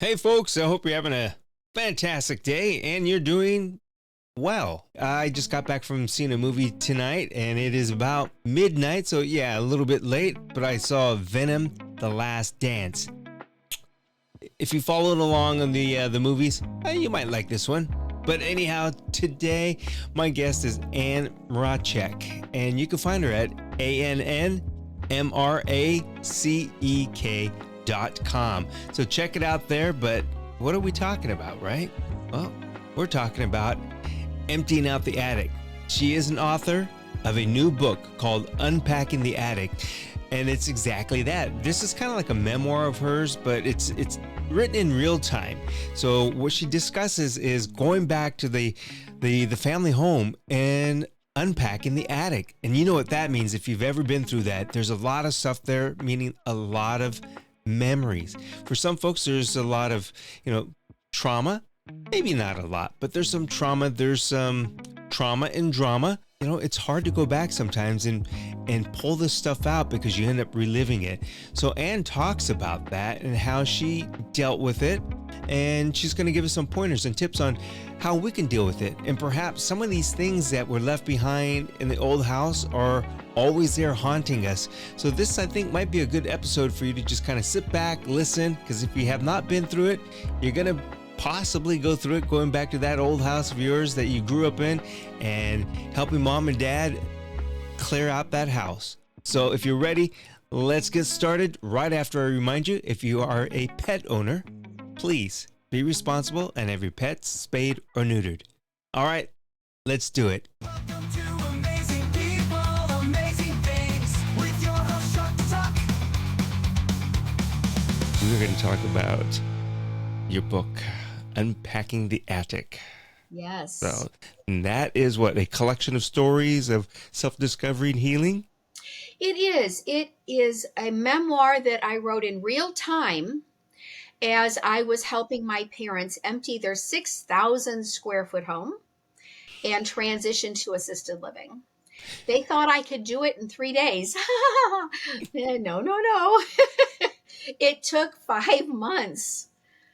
Hey, folks, I hope you're having a fantastic day and you're doing well. I just got back from seeing a movie tonight and it is about midnight, so yeah, a little bit late, but I saw Venom: The Last Dance. If you followed along on the movies, you might like this one. But anyhow, today my guest is Mracek, and you can find her at ANNMRACEK.com. So check it out there. But what are we talking about, right? Well, we're talking about emptying out the attic. She is an author of a new book called Unpacking the Attic, and it's exactly that. This is kind of like a memoir of hers, but it's written in real time. So what she discusses is going back to the family home and unpacking the attic. And you know what that means if you've ever been through that. There's a lot of stuff there, meaning a lot of memories. For some folks, there's a lot of, trauma. Maybe not a lot, but there's some trauma. There's some trauma and drama. It's hard to go back sometimes and pull this stuff out because you end up reliving it. So Anne talks about that and how she dealt with it, and she's going to give us some pointers and tips on how we can deal with it. And perhaps some of these things that were left behind in the old house are always there haunting us. So this, I think, might be a good episode for you to just kind of sit back, listen, because if you have not been through it, you're going to possibly go through it, going back to that old house of yours that you grew up in and helping mom and dad clear out that house. So if you're ready, let's get started. Right after I remind you, if you are a pet owner, please be responsible and have your pets spayed or neutered. All right, let's do it. Welcome to Amazing People, Amazing Things with your host, Chuck Tuck. We're going to talk about your book, Unpacking the Attic. Yes. So, and that is what, a collection of stories of self-discovery and healing? It is. It is a memoir that I wrote in real time as I was helping my parents empty their 6,000 square foot home and transition to assisted living. They thought I could do it in 3 days. No, no, no. It took 5 months.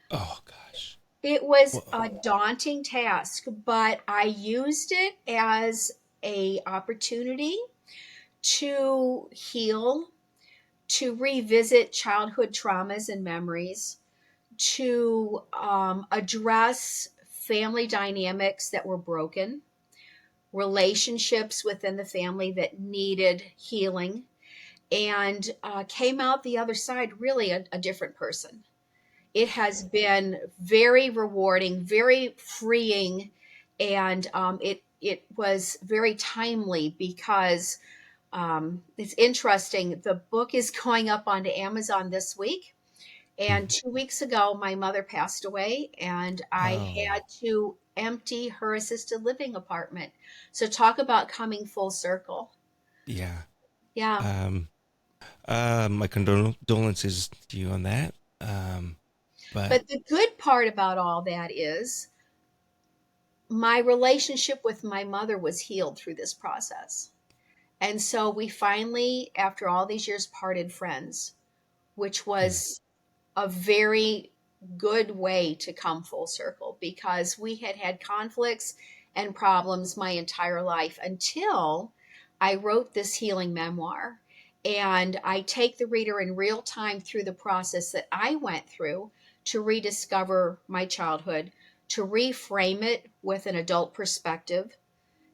Oh, gosh. It was a daunting task, but I used it as an opportunity to heal, to revisit childhood traumas and memories, to address family dynamics that were broken, relationships within the family that needed healing, and came out the other side really a different person. It has been very rewarding, very freeing, and it was very timely because it's interesting. The book is going up onto Amazon this week, and 2 weeks ago, my mother passed away, and I had to empty her assisted living apartment. So talk about coming full circle. Yeah. Yeah. My condolences to you on that. But the good part about all that is my relationship with my mother was healed through this process. And so we finally, after all these years, parted friends, which was a very good way to come full circle because we had had conflicts and problems my entire life until I wrote this healing memoir. And I take the reader in real time through the process that I went through to rediscover my childhood, to reframe it with an adult perspective,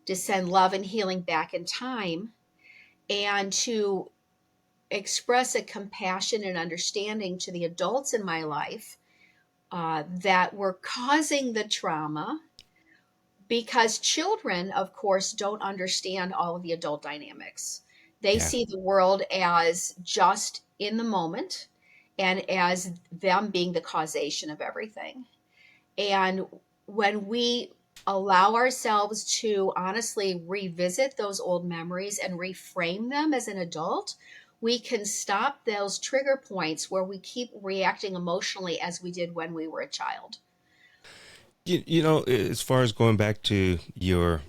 to send love and healing back in time, and to express a compassion and understanding to the adults in my life that were causing the trauma, because children, of course, don't understand all of the adult dynamics. They see the world as just in the moment and as them being the causation of everything. And when we allow ourselves to honestly revisit those old memories and reframe them as an adult, we can stop those trigger points where we keep reacting emotionally as we did when we were a child. As far as going back to your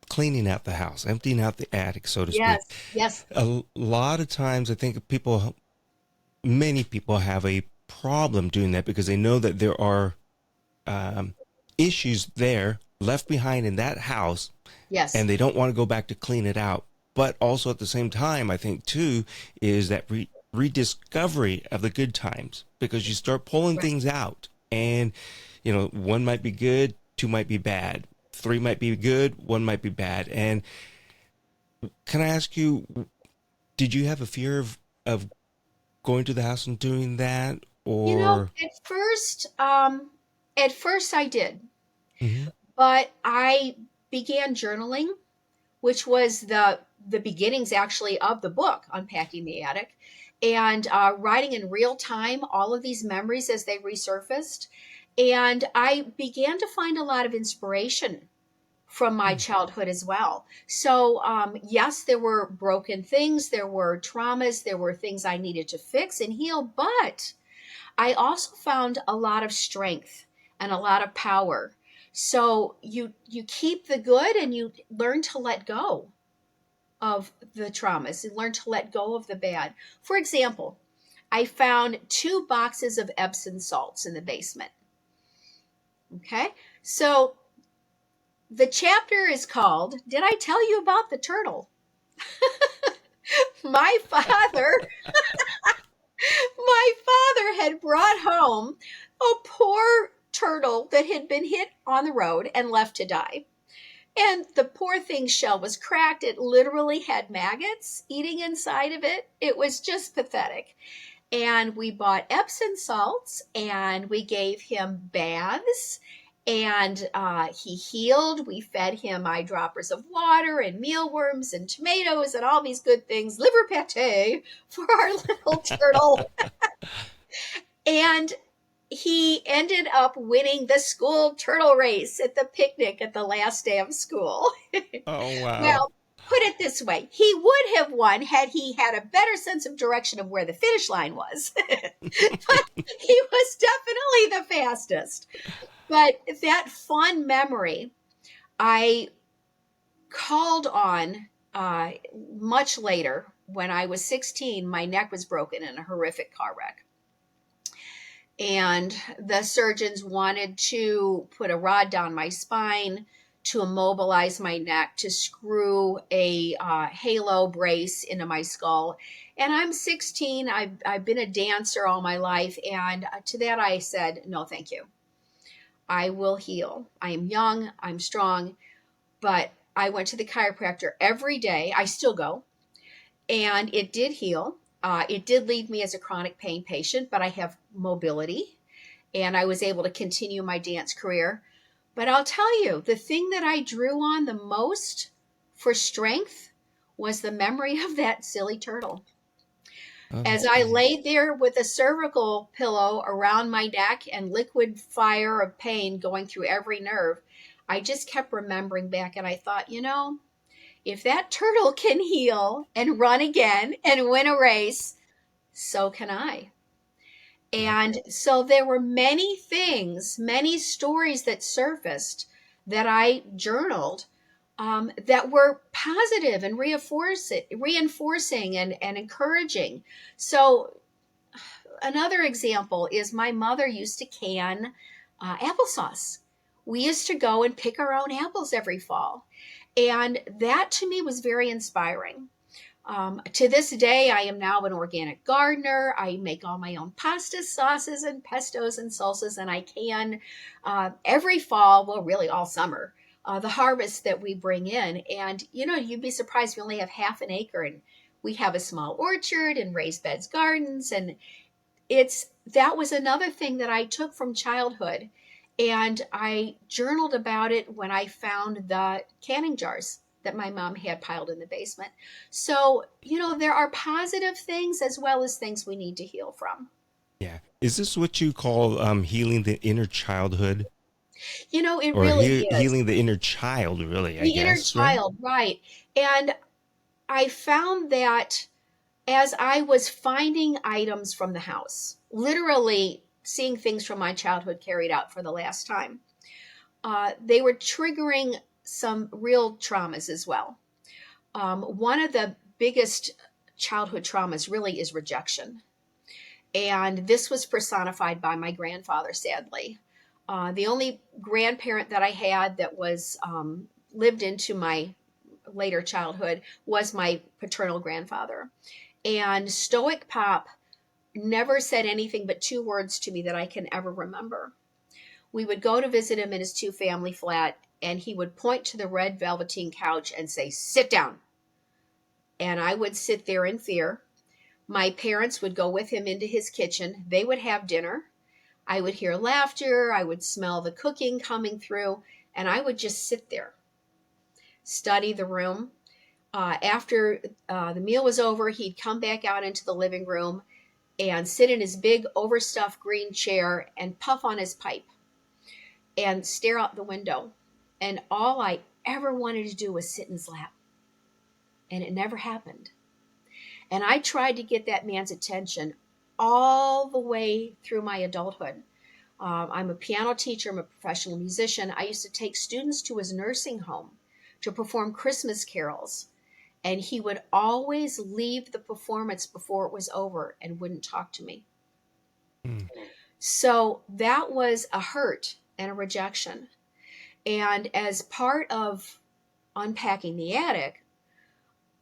cleaning out the house, emptying out the attic, so to speak. Yes, yes. A lot of times I think many people have a problem doing that because they know that there are issues there left behind in that house, Yes. and they don't want to go back to clean it out. But also at the same time, I think too, is that rediscovery of the good times, because you start pulling Right. things out, and one might be good, two might be bad, three might be good, one might be bad. And can I ask you, did you have a fear of going to the house and doing that, You know, or? at first I did, Mhm. but I began journaling, which was the beginnings actually of the book Unpacking the Attic, and writing in real time all of these memories as they resurfaced. And I began to find a lot of inspiration from my Hmm. childhood as well. So, yes, there were broken things, there were traumas, there were things I needed to fix and heal, but I also found a lot of strength and a lot of power. So you keep the good and you learn to let go of the traumas and learn to let go of the bad. For example, I found 2 boxes of Epsom salts in the basement. Okay. So the chapter is called, Did I Tell You About the Turtle? My father, my father had brought home a poor turtle that had been hit on the road and left to die. And the poor thing's shell was cracked. It literally had maggots eating inside of it. It was just pathetic. And we bought Epsom salts and we gave him baths, and he healed. We fed him eyedroppers of water and mealworms and tomatoes and all these good things, liver pate for our little turtle. And he ended up winning the school turtle race at the picnic at the last day of school. Oh wow. Well, put it this way, he would have won had he had a better sense of direction of where the finish line was. But he was definitely the fastest. But that fond memory, I called on much later when I was 16. My neck was broken in a horrific car wreck. And the surgeons wanted to put a rod down my spine to immobilize my neck, to screw a halo brace into my skull. And I'm 16. I've been a dancer all my life. And to that, I said, no, thank you. I will heal. I am young, I'm strong. But I went to the chiropractor every day. I still go. And it did heal. It did leave me as a chronic pain patient, but I have mobility and I was able to continue my dance career. But I'll tell you, the thing that I drew on the most for strength was the memory of that silly turtle. As I Okay. laid there with a cervical pillow around my neck and liquid fire of pain going through every nerve, I just kept remembering back and I thought, if that turtle can heal and run again and win a race, so can I. Yep. And so there were many things, many stories that surfaced that I journaled, that were positive and reinforcing and encouraging. So another example is my mother used to can applesauce. We used to go and pick our own apples every fall. And that to me was very inspiring. To this day, I am now an organic gardener. I make all my own pasta sauces and pestos and salsas, and I can every fall, well, really all summer, the harvest that we bring in. And you'd be surprised we only have half an acre, and we have a small orchard and raised beds gardens. And that was another thing that I took from childhood. And I journaled about it when I found the canning jars that my mom had piled in the basement. So, there are positive things as well as things we need to heal from. Yeah. Is this what you call healing the inner childhood, It or really is. healing the inner child? Really, I The inner guess, right? child, right. And I found that as I was finding items from the house, literally seeing things from my childhood carried out for the last time, they were triggering some real traumas as well. One of the biggest childhood traumas really is rejection. And this was personified by my grandfather, sadly. The only grandparent that I had that was lived into my later childhood was my paternal grandfather. And Stoic Pop never said anything but two words to me that I can ever remember. We would go to visit him in his two-family flat, and he would point to the red velveteen couch and say, "Sit down." And I would sit there in fear. My parents would go with him into his kitchen. They would have dinner. I would hear laughter. I would smell the cooking coming through, and I would just sit there, study the room. After the meal was over, he'd come back out into the living room and sit in his big overstuffed green chair and puff on his pipe and stare out the window. And all I ever wanted to do was sit in his lap. And it never happened. And I tried to get that man's attention all the way through my adulthood. I'm a piano teacher, I'm a professional musician. I used to take students to his nursing home to perform Christmas carols. And he would always leave the performance before it was over and wouldn't talk to me. Mm. So that was a hurt and a rejection. And as part of Unpacking the Attic,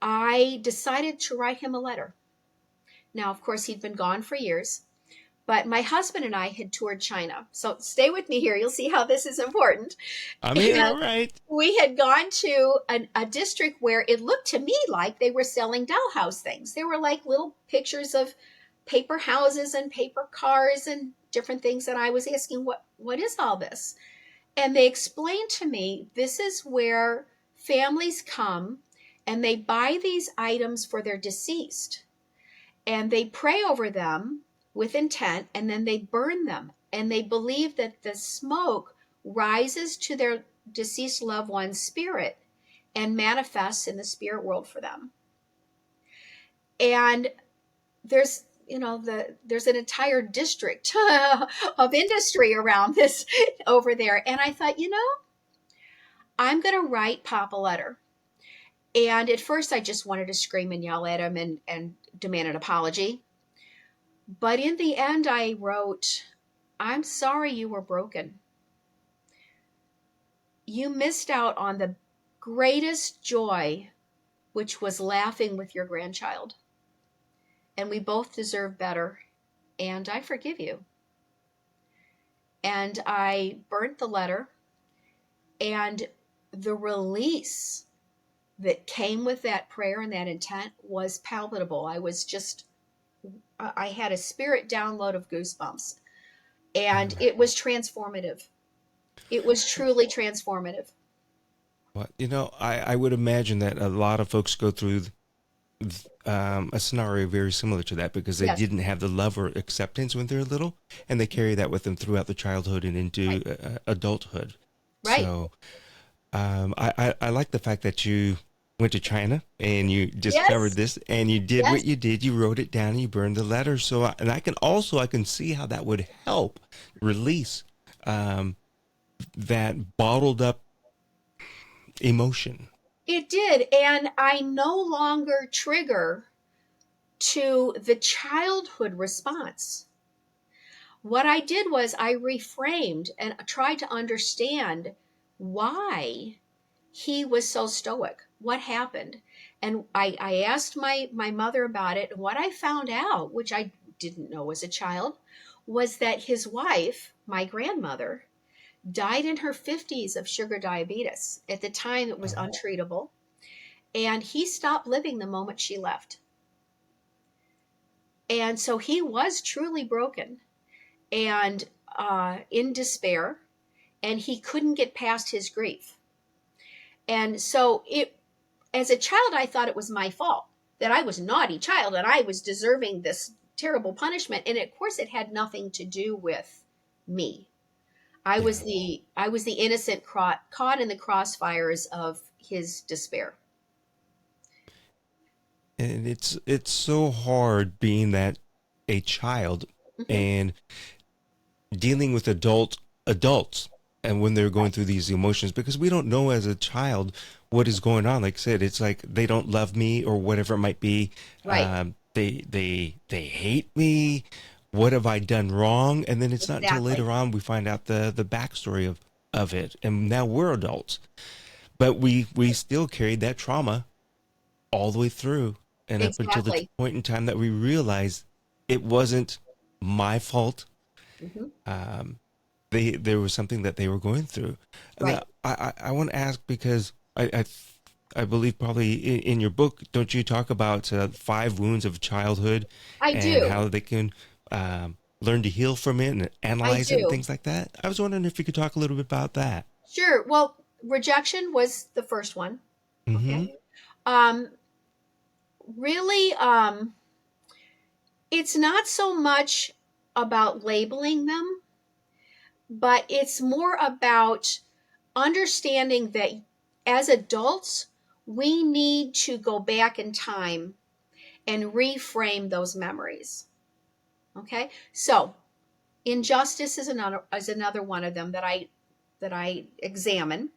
I decided to write him a letter. Now, of course, he'd been gone for years, but my husband and I had toured China. So stay with me here. You'll see how this is important. I mean, all right. We had gone to a district where it looked to me like they were selling dollhouse things. There were like little pictures of paper houses and paper cars and different things. And I was asking, what is all this? And they explained to me, this is where families come and they buy these items for their deceased. And they pray over them with intent, and then they burn them. And they believe that the smoke rises to their deceased loved one's spirit and manifests in the spirit world for them. And there's an entire district of industry around this over there. And I thought, I'm going to write Pop a letter. And at first I just wanted to scream and yell at him and demand an apology. But in the end, I wrote, "I'm sorry you were broken. You missed out on the greatest joy, which was laughing with your grandchild. And we both deserve better. And I forgive you." And I burnt the letter. And the release that came with that prayer and that intent was palpable. I had a spirit download of goosebumps. And it was transformative. It was truly transformative. Well, I would imagine that a lot of folks go through a scenario very similar to that because they didn't have the love or acceptance when they're little, and they carry that with them throughout their childhood and into adulthood. Right. So I like the fact that you went to China and you discovered this and you did what you did. You wrote it down and you burned the letter. So, I can see how that would help release that bottled up emotion. It did. And I no longer trigger to the childhood response. What I did was I reframed and tried to understand why he was so stoic. What happened? And I asked my mother about it. And what I found out, which I didn't know as a child, was that his wife, my grandmother, died in her 50s of sugar diabetes. At the time, it was untreatable. And he stopped living the moment she left. And so he was truly broken and in despair, and he couldn't get past his grief. And so as a child, I thought it was my fault, that I was a naughty child and I was deserving this terrible punishment. And of course, it had nothing to do with me. I was the innocent caught in the crossfires of his despair. And it's so hard being that a child and dealing with adults and when they're going through these emotions, because we don't know as a child what is going on. Like I said, it's like they don't love me or whatever it might be. Right. They hate me what have I done wrong? And then it's not until Exactly. later on we find out the backstory of it. And now we're adults. But we still carried that trauma all the way through and up until the Exactly. point in time that we realized it wasn't my fault. Hmm. Um, there was something that they were going through. Now, Right. I want to ask because I believe probably in your book, don't you talk about 5 wounds of childhood I and do. how they can learn to heal from it and I analyze it and do. things like that? I was wondering if you could talk a little bit about that. Sure. Well, rejection was the first one. Mm-hmm. Okay. Um, really, it's not so much about labeling them, but it's more about understanding that as adults, we need to go back in time and reframe those memories. Okay. So injustice is another one of them that I examine.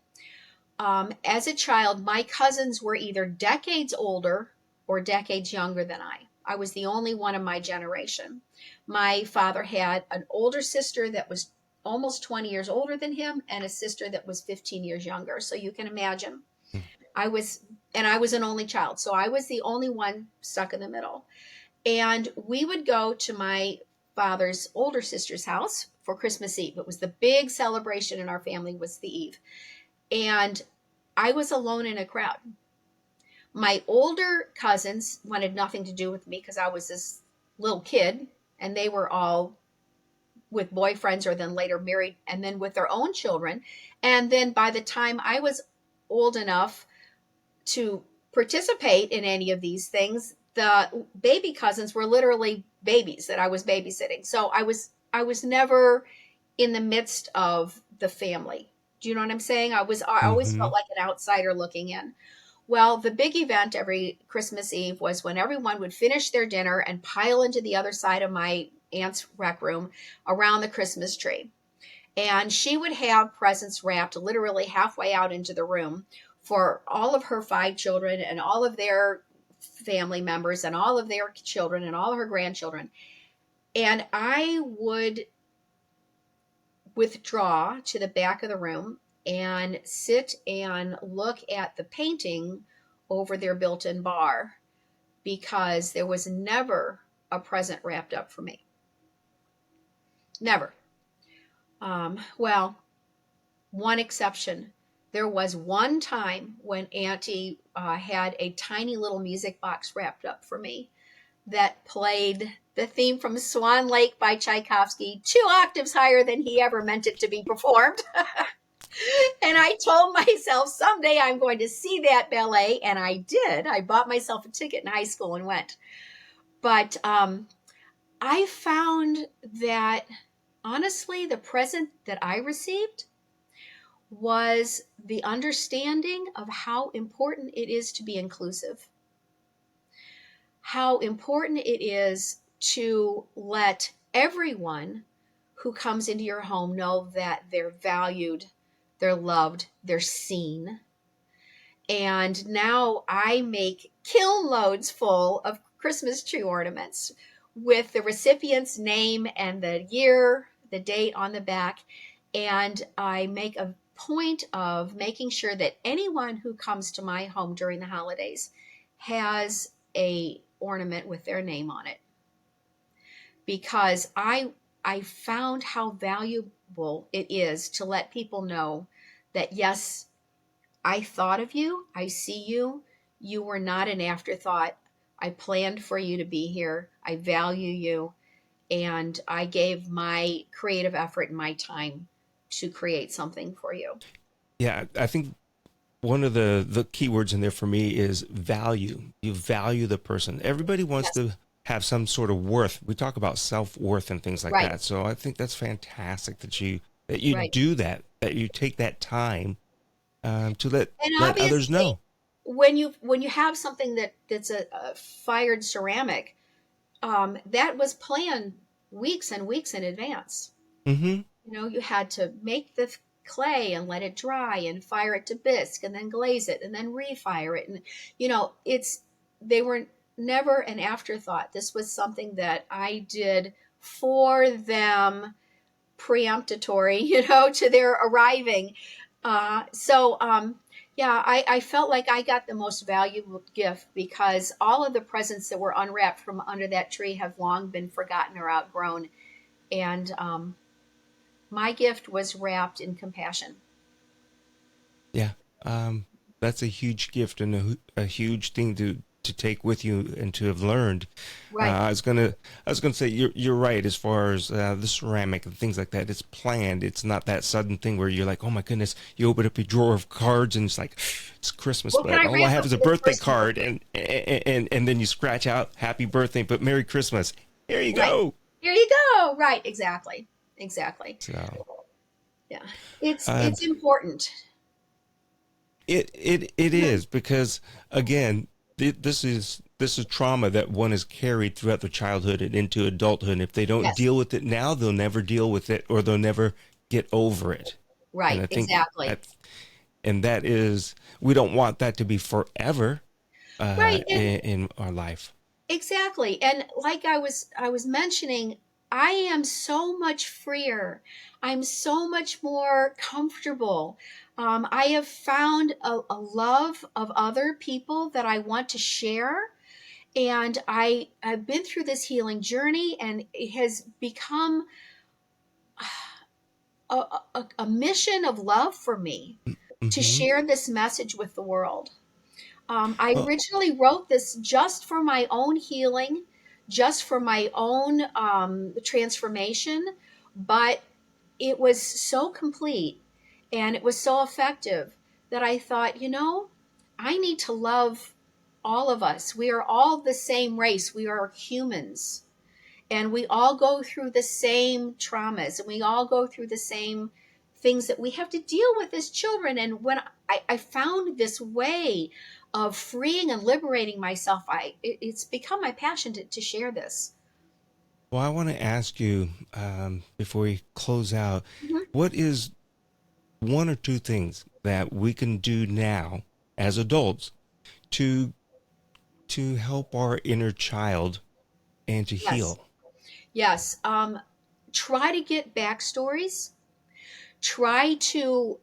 As a child, my cousins were either decades older or decades younger than I. I was the only one in my generation. My father had an older sister that was almost 20 years older than him and a sister that was 15 years younger. So you can imagine. I was I was an only child. So I was the only one stuck in the middle. And we would go to my father's older sister's house for Christmas Eve. It was the big celebration in our family was the Eve. And I was alone in a crowd. My older cousins wanted nothing to do with me because I was this little kid, and they were all with boyfriends or then later married and then with their own children. And then by the time I was old enough to participate in any of these things, the baby cousins were literally babies that I was babysitting. So I was never in the midst of the family. Do you know what I'm saying? I always Mm-hmm. felt like an outsider looking in. Well, the big event every Christmas Eve was when everyone would finish their dinner and pile into the other side of my aunt's rec room around the Christmas tree. And she would have presents wrapped literally halfway out into the room for all of her 5 children and all of their family members and all of their children and all of her grandchildren. And I would withdraw to the back of the room and sit and look at the painting over their built in bar because there was never a present wrapped up for me. Never. Well, one exception. There was one time when Auntie had a tiny little music box wrapped up for me that played the theme from Swan Lake by Tchaikovsky 2 octaves higher than he ever meant it to be performed. And I told myself someday I'm going to see that ballet, and I did. I bought myself a ticket in high school and went. But I found that honestly, the present that I received was the understanding of how important it is to be inclusive, how important it is to let everyone who comes into your home know that they're valued, they're loved, they're seen. And now I make kiln loads full of Christmas tree ornaments with the recipient's name and the year, the date on the back. And I make a point of making sure that anyone who comes to my home during the holidays has a ornament with their name on it because I found how valuable it is to let people know that yes, I thought of you. I see you. You were not an afterthought. I planned for you to be here. I value you. And I gave my creative effort and my time to create something for you. Yeah, I think one of the key words in there for me is value. You value the person. Everybody wants Yes. to have some sort of worth. We talk about self-worth and things like Right. that. So I think that's fantastic that you Right. do that, that you take that time to And let others obviously, know. when you have something that's a fired ceramic, that was planned weeks and weeks in advance. Mm-hmm. You had to make the clay and let it dry and fire it to bisque and then glaze it and then refire it. And, they were never an afterthought. This was something that I did for them preemptory, to their arriving. Yeah, I felt like I got the most valuable gift because all of the presents that were unwrapped from under that tree have long been forgotten or outgrown. And my gift was wrapped in compassion. Yeah. Um, that's a huge gift and a huge thing to take with you and to have learned. Right. I was gonna say you're right as far as the ceramic and things like that. It's planned. It's not that sudden thing where you're like, oh my goodness, you open up your drawer of cards and it's like it's Christmas, What can but I all I wrap have up is a for this birthday person? card and then you scratch out Happy Birthday, but Merry Christmas. Here you Right. go. Here you go. Right. Exactly. Exactly. So Yeah. It's um, it's important. it Mhm. is because again, this is trauma that one has carried throughout their childhood and into adulthood. And if they don't Yes. deal with it now, they'll never deal with it, or they'll never get over it. And Right. I think Exactly. that is, we don't want that to be forever Right. And in our life. exactly. And like I was mentioning, I am so much freer. I'm so much more comfortable. I have found a love of other people that I want to share. And I've been through this healing journey, and it has become a mission of love for me to Mm-hmm. share this message with the world. I Well, originally wrote this just for my own healing, just for my own transformation, but it was so complete and it was so effective that I thought, I need to love all of us. We are all the same race, we are humans. And we all go through the same traumas and we all go through the same things that we have to deal with as children. And when I found this way of freeing and liberating myself, it's become my passion to share this. I want to ask you before we close out, Mhm. what is one or two things that we can do now as adults to help our inner child and to Yes. heal? Yes. Try to get backstories. Try to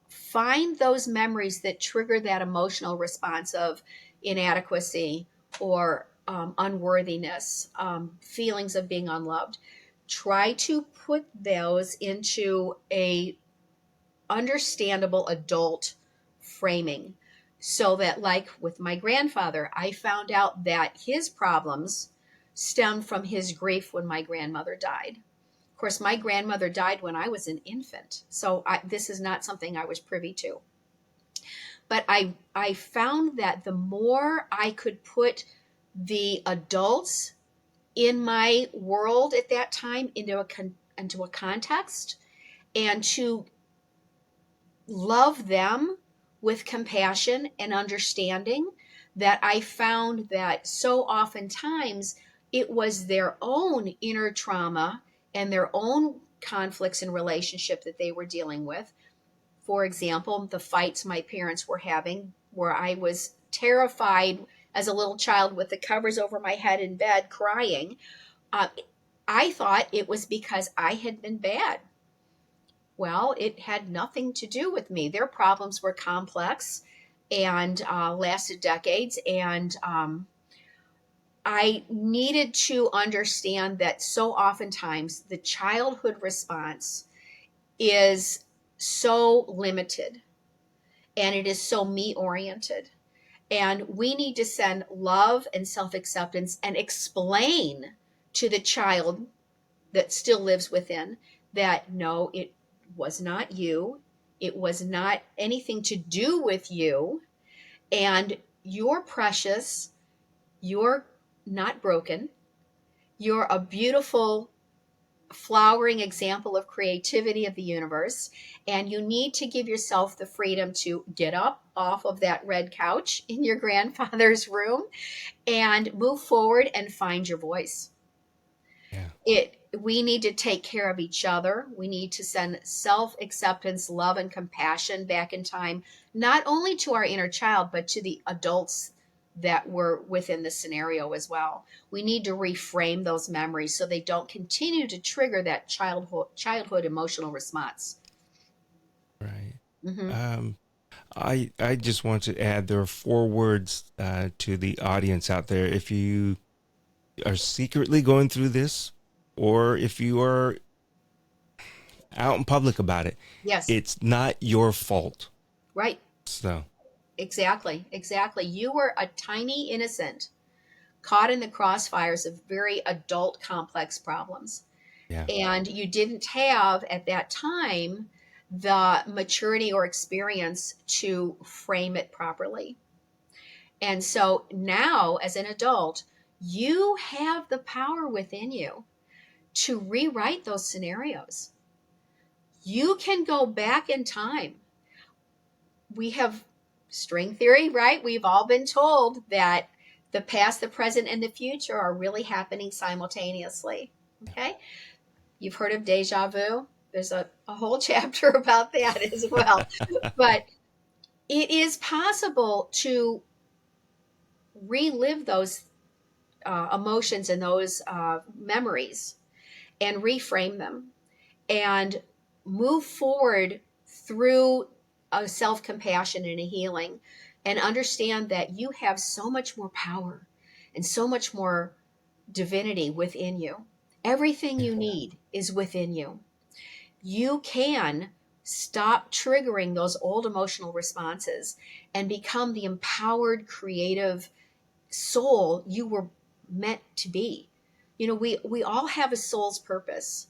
find those memories that trigger that emotional response of inadequacy or unworthiness, feelings of being unloved. Try to put those into a understandable adult framing so that, like with my grandfather, I found out that his problems stemmed from his grief when my grandmother died. Of course, my grandmother died when I was an infant, so this is not something I was privy to. But I found that the more I could put the adults in my world at that time into a context and to love them with compassion and understanding, that I found that so oftentimes it was their own inner trauma and their own conflicts in relationship that they were dealing with. For example, the fights my parents were having, where I was terrified as a little child with the covers over my head in bed crying. Uh, I thought it was because I had been bad. Well, it had nothing to do with me. Their problems were complex and lasted decades. And I needed to understand that so oftentimes the childhood response is so limited and it is so me oriented. And we need to send love and self acceptance and explain to the child that still lives within that no, it was not you. It was not anything to do with you. And you're precious. You're not broken. You're a beautiful, flowering example of creativity of the universe. And you need to give yourself the freedom to get up off of that red couch in your grandfather's room and move forward and find your voice. Yeah. We need to take care of each other. We need to send self-acceptance, love, and compassion back in time, not only to our inner child but to the adults that were within the scenario as well. We need to reframe those memories so they don't continue to trigger that childhood emotional response. Right. Mm-hmm. I just want to add there are 4 words to the audience out there. If you are secretly going through this, or if you are out in public about it, Yes. it's not your fault. Right. So, Exactly. Exactly. You were a tiny innocent caught in the crossfires of very adult complex problems. yeah. And you didn't have at that time the maturity or experience to frame it properly. And so now, as an adult, you have the power within you to rewrite those scenarios. You can go back in time. We have string theory, right? We've all been told that the past, the present, and the future are really happening simultaneously. Okay. You've heard of deja vu. There's a whole chapter about that as well. But it is possible to relive those emotions and those memories and reframe them and move forward through a self compassion and a healing and understand that you have so much more power and so much more divinity within you. Everything Yeah. you need is within you. You can stop triggering those old emotional responses and become the empowered, creative soul you were meant to be. You know, we all have a soul's purpose.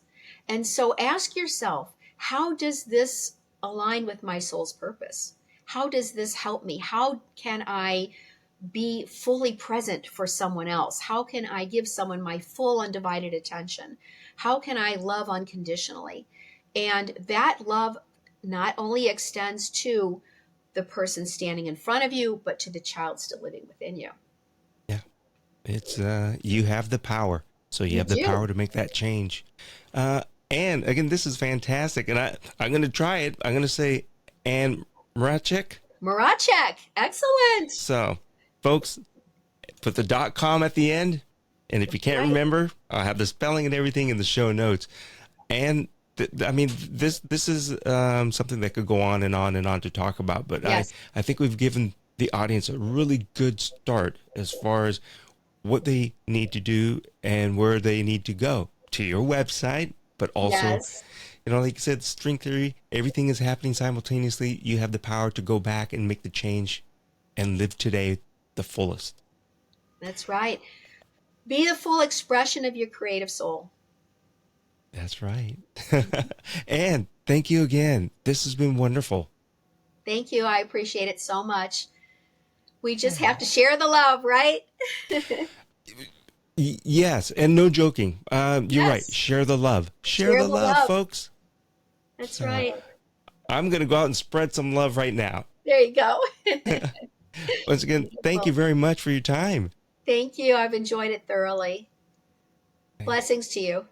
And so ask yourself, how does this align with my soul's purpose? How does this help me? How can I be fully present for someone else? How can I give someone my full undivided attention? How can I love unconditionally? And that love not only extends to the person standing in front of you, but to the child still living within you. Yeah. It's you have the power. So you You have the do. power to make that change. Uh and again, this is fantastic, and I'm going to try it. I'm going to say and Mracek. Mracek. Excellent. So, folks, put the .com at the end, and if you That's can't right. remember, I'll have the spelling and everything in the show notes. And I mean, this is something that could go on and on and on to talk about, but Yes. I think we've given the audience a really good start as far as what they need to do and where they need to go to your website, but also, Yes. like you said, string theory, everything is happening simultaneously. You have the power to go back and make the change and live today the fullest. That's right. Be the full expression of your creative soul. That's right. And thank you again. This has been wonderful. Thank you. I appreciate it so much. We just have to share the love, right? Yes, and no joking. You're right. Yes. Share the love. Share Share the the love, love. folks. That's So right. I'm going to go out and spread some love right now. There you go. Once again, thank you Beautiful. very much for your time. Thank you. I've enjoyed it thoroughly. Blessings to you.